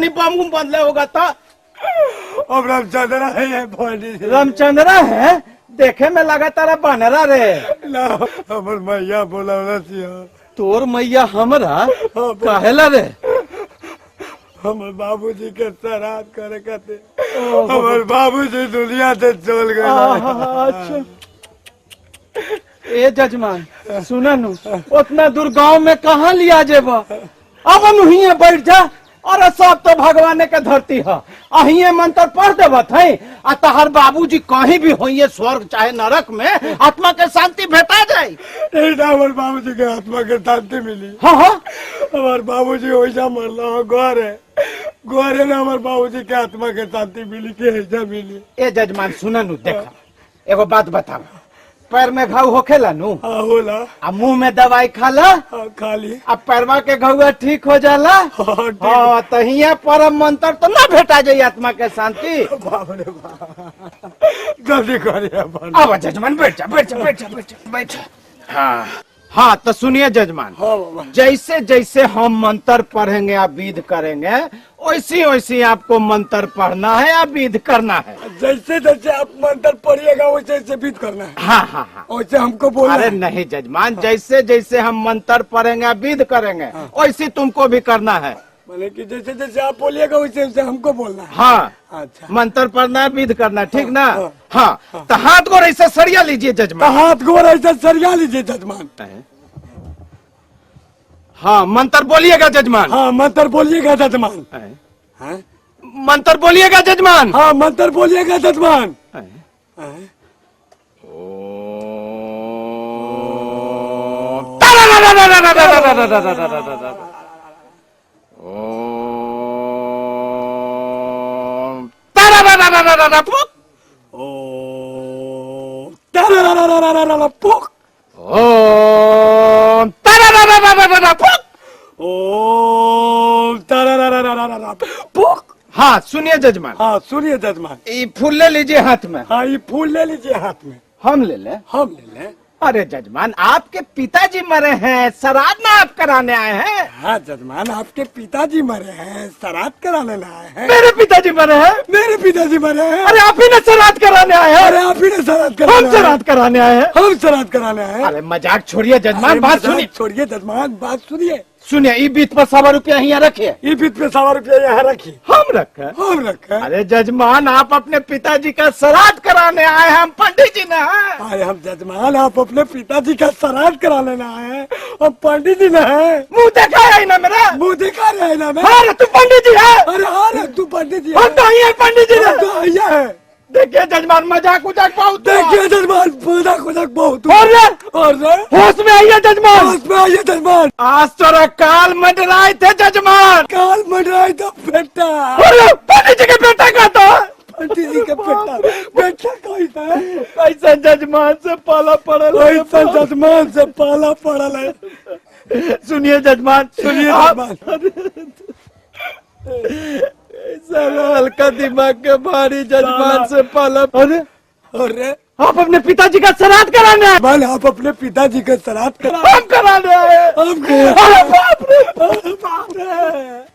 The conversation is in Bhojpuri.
नहीं बम बदले होगा तो अब रामचंद्रा है पंडित जी। रामचंद्रा है, देखे में लगा तारा बनरा रे। ना हमर मैया बोला तोर मैया हमरा काहेला रे? हमर बाबूजी के श्राद्ध करे खातिर हमर बाबूजी दुनिया से चल गए। अच्छा ए जजमान सुना नु, उतना दूर गांव में कहाँ लिया जेबा? अब अनुहिए बैठ जा, और सब तो भगवान के धरती है, अहिए मंत्र पढ़ देवत है। आ तहर बाबूजी कहीं भी होइए, स्वर्ग चाहे नरक में, आत्मा के शांति भेटा जाए। हमारे बाबूजी के आत्मा के शांति मिली। हाँ हाँ हमारे बाबूजी वैसा मरला गोरे ना हमारे बाबूजी के आत्मा के शांति मिली के ऐसा मिली। ए जजमान सुना नु, देखा एगो बात बताओ, पैर में घाव होखेला नु? हाँ होला। आ मुंह में दवाई खाला? हाँ खाली। अब पैरवा के घुआ ठीक हो जाला? हाँ तो हिया परम मंत्र तो ना भेटा जाये आत्मा के शांति। बाप रे बाप, जल्दी करिए। अब जजमान बैठ जा, बैठ जा, बैठ जा, बैठ जा, बैठ जा। हाँ हाँ तो सुनिए जजमान, हाँ बाबा। जैसे जैसे हम मंत्र पढ़ेंगे या विध करेंगे, वैसे वैसे आपको मंत्र पढ़ना है या विध करना है। जैसे जैसे आप मंत्र पढ़िएगा वैसे वैसे विध करना है। हाँ हाँ हाँ वैसे हमको बोलना अरे है। नहीं जजमान, जैसे जैसे हम मंत्र पढ़ेंगे या विध करेंगे, वैसे तुमको भी करना है। माने कि जैसे जैसे आप बोलिएगा वैसे वैसे हमको बोलना है। हाँ अच्छा मंत्र पढ़ना है, विध करना है, ठीक ना? हाँ, हाँ तो हाथ गोर ऐसे सरिया लीजिए तो जजमान। हाथ गोर ऐसा सरिया लीजिए जजमान। हाँ मंत्र बोलिएगा जजमान। हाँ मंत्र बोलिएगा जजमान। हाँ मंत्र बोलिएगा जजमान। हाँ मंत्र बोलिएगा जजमान। हाँ सुनिए जजमान। हाँ सुनिए जजमान। ये फूल ले लीजिए हाथ में। हाँ ये फूल ले लीजिए हाथ में। हम ले ले। हम ले लें। अरे जजमान आपके पिताजी मरे हैं, श्राद्ध ना आप कराने आए हैं? हाँ जजमान आपके पिताजी मरे हैं, श्राद्ध कराने आए हैं। मेरे पिताजी मरे हैं? मेरे पिताजी मरे हैं। अरे आप ही ने श्राद्ध कराने आए हैं? अरे आप ही ने श्राद्ध कराने हम श्राद्ध कराने आए हैं? हम श्राद्ध कराने आए हैं। अरे मजाक छोड़िए जजमान, बात सुनिए। छोड़िए जजमान, बात सुनिए। सुनिए, ई बीत पर 100 रुपया यहाँ रखिए। ये बीच में 100 रुपया यहाँ रखिए। हम रखे? हम रखे। अरे जजमान आप अपने पिताजी का श्राद्ध कराने आए हैं, हम पंडित जी न हैं। अरे हम जजमान आप अपने पिताजी का श्राद्ध करा लेना है, हम पंडित जी न है। मुंह देखा है ना मेरा? मुँह दिखा रहे ना मैं। हाँ तू पंडित जी है? अरे हाँ रे तू पंडित जी हम तो ही है पंडित जी हम तो भैया है। देखिए जजमान मजाक उजाक बहुत हुआ। देखिए जजमान मजाक उजाक बहुत और रे? और रे? होश में आइए जजमान। होश में आइए जजमान। आज तोरा काल मंडराए थे जजमान। काल मंडराए तो बेटा। अरे पंडित जी के बेटा का था? पंडित जी का बेटा बेटा कैसा है? कैसे जजमान से पाला पड़ल है? कैसा जजमान से पाला पड़ल है। सुनिए जजमान, सुनिए आप- जजमान। ऐसा हल्का दिमाग के भारी जजमान से पाला। अरे अरे आप अपने पिताजी का श्राद्ध कराने आए? मान आप अपने पिताजी का श्राद्ध करा। हम कराने आए। हम अरे बाप रे, बाप रे।